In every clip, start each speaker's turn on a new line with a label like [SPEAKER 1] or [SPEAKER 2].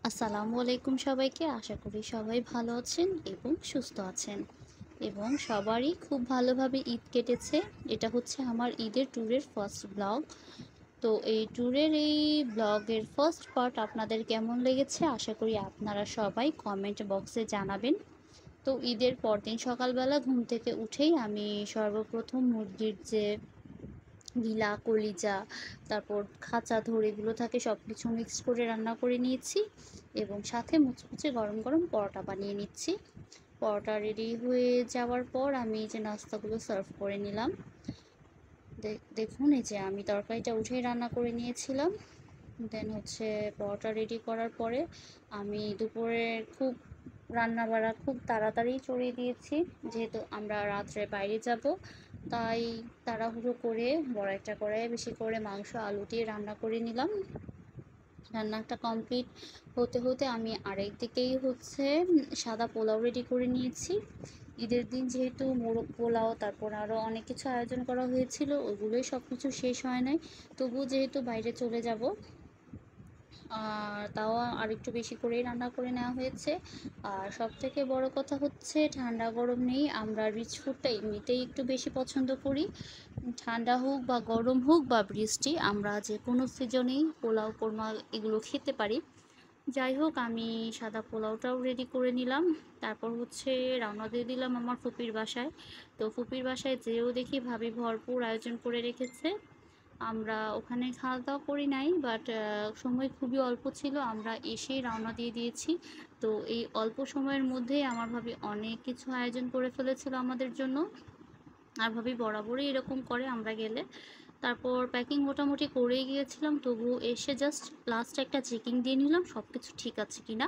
[SPEAKER 1] আসসালামু আলাইকুম সবাইকে। আশা করি সবাই ভালো আছেন এবং সুস্থ আছেন এবং সবারই খুব ভালোভাবে ঈদ কেটেছে। এটা হচ্ছে আমার ঈদের ট্যুরের ফার্স্ট ব্লগ। তো এই ট্যুরের এই ব্লগের ফার্স্ট পার্ট আপনাদের কেমন লেগেছে আশা করি আপনারা সবাই কমেন্ট বক্সে জানাবেন। তো ঈদের পরদিন সকালবেলা ঘুম থেকে উঠেই আমি সর্বপ্রথম মুরগির যে গিলা, কলিজা, তারপর খাঁচা ধরে এগুলো থাকে সব কিছু মিক্স করে রান্না করে নিয়েছি এবং সাথে মুচমুচে গরম গরম পরোটা বানিয়ে নিচ্ছি। পরোটা রেডি হয়ে যাওয়ার পর আমি এই যে নাস্তাগুলো সার্ভ করে নিলাম। দেখুন এই যে আমি তরকারিটা উঠেই রান্না করে নিয়েছিলাম। দেন হচ্ছে পরোটা রেডি করার পরে আমি দুপুরে খুব রান্না বাড়া খুব তাড়াতাড়ি চড়িয়ে দিয়েছি, যেহেতু আমরা রাত্রে বাইরে যাব। তাই তাড়াহুড়ো করে বড় একটা কড়াইয়ে বেশি করে মাংস আলু দিয়ে রান্না করে নিলাম। রান্নাটা কমপ্লিট হতে হতে আমি আরেক দিকেই হচ্ছে সাদা পোলাও রেডি করে নিয়েছি। ঈদের দিন যেহেতু মোরগ পোলাও তারপর আরও অনেক কিছু আয়োজন করা হয়েছিল, ওগুলোই সব কিছু শেষ হয় নাই। তবুও যেহেতু বাইরে চলে যাব, আর তাও আরেকটু বেশি করেই রান্না করে নেওয়া হয়েছে। আর সবথেকে বড় কথা হচ্ছে ঠান্ডা গরম নেই, আমরা রিচ ফুডটা এমনিতেই একটু বেশি পছন্দ করি। ঠান্ডা হোক বা গরম হোক বা বৃষ্টি, আমরা যে কোনো সিজনেই পোলাও কোরমা এগুলো খেতে পারি। যাই হোক, আমি সাদা পোলাওটাও রেডি করে নিলাম। তারপর হচ্ছে রওনা দিয়ে দিলাম আমার ফুপির বাসায়। তো ফুপির বাসায় যেও দেখি ভাবি ভরপুর আয়োজন করে রেখেছে। আমরা ওখানে খাওয়া দাওয়া করি নাই, বাট সময় খুবই অল্প ছিল, আমরা এসেই রওনা দিয়ে দিয়েছি। তো এই অল্প সময়ের মধ্যেই আমার ভাবি অনেক কিছু আয়োজন করে ফেলেছিল আমাদের জন্য। আর ভাবি বরাবরই এরকম করে আমরা গেলে। তারপর প্যাকিং মোটামুটি করেই গিয়েছিলাম, তবুও এসে জাস্ট লাস্ট একটা চেকিং দিয়ে নিলাম সব কিছু ঠিক আছে কি না।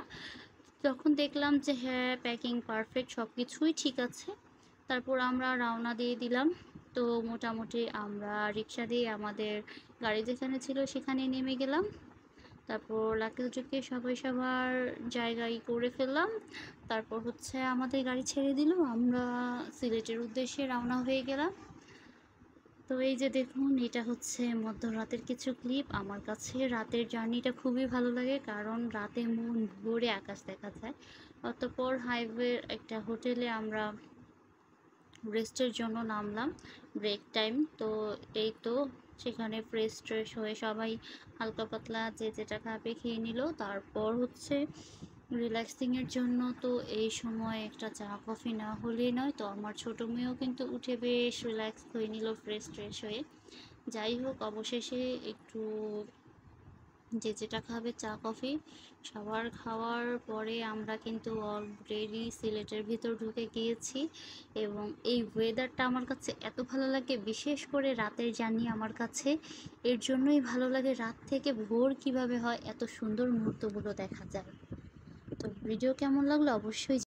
[SPEAKER 1] তখন দেখলাম যে হ্যাঁ, প্যাকিং পারফেক্ট, সব কিছুই ঠিক আছে। তারপর আমরা রওনা দিয়ে দিলাম। তো মোটামুটি আমরা রিক্সা দিয়ে আমাদের গাড়ি যেখানে ছিল সেখানে নেমে গেলাম। তারপর লাকিল চুকে সবাই সবার জায়গায় করে ফেললাম। তারপর হচ্ছে আমাদের গাড়ি ছেড়ে দিল, আমরা সিলেটের উদ্দেশ্যে রওনা হয়ে গেলাম। তো এই যে দেখুন, এটা হচ্ছে মধ্যরাতের কিছু ক্লিপ। আমার কাছে রাতের জার্নিটা খুবই ভালো লাগে, কারণ রাতে মন ভরে আকাশ দেখা যায়। অতঃপর হাইওয়ের একটা হোটেলে আমরা রেস্টের জন্য নামলাম, ব্রেক টাইম। তো এই তো সেখানে ফ্রেশ ট্রেশ হয়ে সবাই হালকা পাতলা যে যেটা খাবে খেয়ে নিল। তারপর হচ্ছে রিল্যাক্সিংয়ের জন্য তো এই সময় একটা চা কফি না হলেই নয়। তো আমার ছোটো মেয়েও কিন্তু উঠে বেশ রিল্যাক্স হয়ে নিল ফ্রেশ ট্রেশ হয়ে। যাই হোক, অবশেষে একটু যে যেটা খাবে চা কফি সবার খাওয়ার পরে আমরা কিন্তু অলরেডি সিলেটের ভিতর ঢুকে গিয়েছি। এবং এই ওয়েদারটা আমার কাছে এত ভালো লাগে, বিশেষ করে রাতের জার্নি আমার কাছে এর জন্যই ভালো লাগে। রাত থেকে ভোর কিভাবে হয়, এত সুন্দর মুহূর্তগুলো দেখা যায়। তো ভিডিও কেমন লাগলো অবশ্যই